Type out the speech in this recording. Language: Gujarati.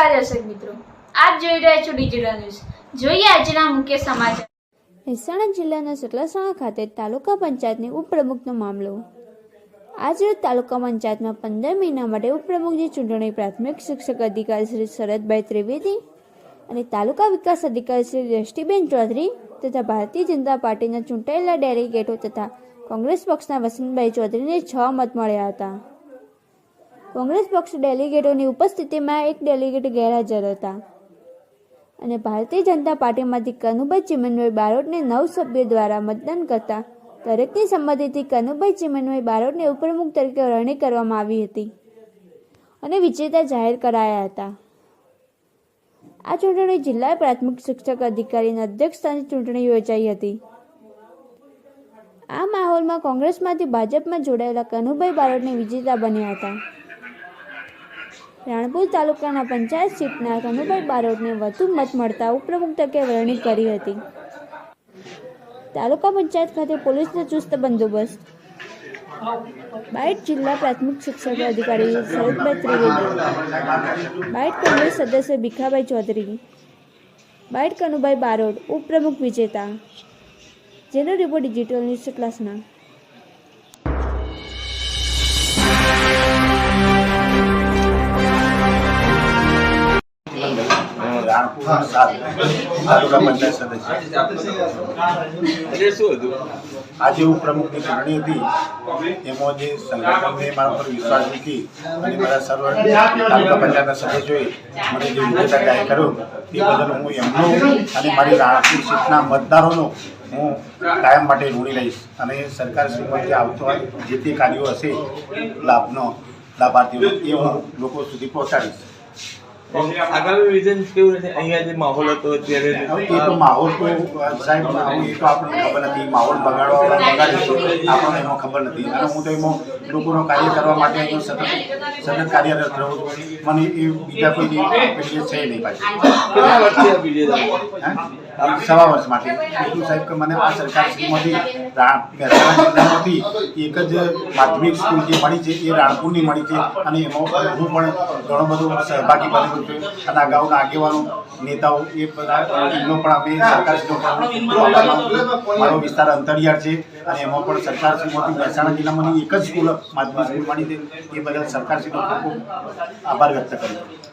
નમસ્કાર દર્શક મિત્રો, આપ જોઈ રહ્યા છો ડિજિટલ ન્યૂઝ। જોઈએ આજના મુખ્ય સમાચાર। મહેસાણા જિલ્લાના સતલાસણા ખાતે તાલુકા પંચાયતની ઉપપ્રમુખનો મામલો। આજરોજ તાલુકા પંચાયતમાં 15 મહિના માટે ઉપપ્રમુખની ચૂંટણી પ્રાથમિક શિક્ષક અધિકારી શ્રી શરદભાઈ ત્રિવેદી અને તાલુકા વિકાસ અધિકારી શ્રી દ્રષ્ટિબેન ચૌધરી તથા ભારતીય જનતા પાર્ટીના ચૂંટાયેલા ડેલિગેટો તથા કોંગ્રેસ પક્ષના વસંતભાઈ ચૌધરીને 6 મત મળ્યા હતા। કોંગ્રેસ પક્ષ ડેલિગેટોની ઉપસ્થિતિમાં એક ડેલિગેટ ગેરહાજર હતા અને ભારતીય જનતા પાર્ટીમાંથી કનુભાઈ ચીમનભાઈ બારોટને 9 સભ્યો દ્વારા મતદાન કરતા દરેકની સંમતિથી કનુભાઈ ચીમનભાઈ બારોટને ઉપપ્રમુખ તરીકે વરણી કરવામાં આવી હતી અને વિજેતા જાહેર કરાયા હતા। આ ચૂંટણી જિલ્લા પ્રાથમિક શિક્ષક અધિકારીના અધ્યક્ષસ્થાને ચૂંટણી યોજાઈ હતી। આ માહોલમાં કોંગ્રેસમાંથી ભાજપમાં જોડાયેલા કનુભાઈ બારોટને વિજેતા બન્યા હતા। રાણપુર તાલુકાના પંચાયત સીટના કનુભાઈ બારોટને વધુ મત મળતા ઉપપ્રમુખ તરીકે વરણી કરી હતી। તાલુકા પંચાયત ખાતે પોલીસનો ચુસ્ત બંદોબસ્ત। બાયડ જિલ્લા પ્રાથમિક શિક્ષક અધિકારી શરદભાઈ ત્રિવેદી, બાયડ કોંગ્રેસ સદસ્ય ભીખાભાઈ ચૌધરી, બાયડ કનુભાઈ બારોટ ઉપપ્રમુખ વિજેતા। જેનો રિપોર્ટ ડિજિટલ ન્યૂઝ સતલાસણા। આજે ઉપપ્રમુખની ચૂંટણી હતી, એમાં જે સંગઠનને મારા પર વિશ્વાસ મૂકી અને મારા સર્વ તાલુકા પંચાયતના સદસ્યોએ મને જે વિજેતા જાહેર કર્યો તે બદલ હું એમનો અને મારી રાણપુર સીટના મતદારોનો હું કાયમ માટે ઋણી રહીશ અને સરકાર શ્રીમાં જે આવતો જે તે કાર્યો હશે લાભાર્થીઓ એ હું લોકો સુધી પહોંચાડીશ। આગામી વિઝન કેવું રહેશે? અહીંયા જે માહોલ હતો ત્યારે એ તો માહોલ તો સાહેબ એ તો આપણને ખબર નથી, માહોલ બગાડવાવાળા બગાડે છે, આપણને એમાં ખબર નથી અને હું તો એમાં લોકોનો કાર્ય કરવા માટે અહીં સતત કાર્યરત રહું છું। મને એ બીજા કોઈ પેલી છે નહીં પાછી। કેટલા વર્ષથી બીજે સવા વર્ષ માટે એટલું સાહેબ કે મને આ સરકારશ્રીમાંથી મહેસાણા જિલ્લામાંથી એક જ માધ્યમિક સ્કૂલ જે મળી છે એ રાણપુરની મળી છે અને એમાં હું પણ ઘણો બધો સહભાગી બનેલો છું અને અગાઉના આગેવાનો નેતાઓ એ બધા એમનો પણ અમે સરકારશ્રીનો મારો વિસ્તાર અંતરિયાળ છે અને એમાં પણ સરકારશ્રીમાંથી મહેસાણા જિલ્લામાંની એક જ સ્કૂલ માધ્યમિક સ્કૂલ મળી છે એ બદલ સરકારશ્રીનો ખૂબ ખૂબ આભાર વ્યક્ત કરું છું।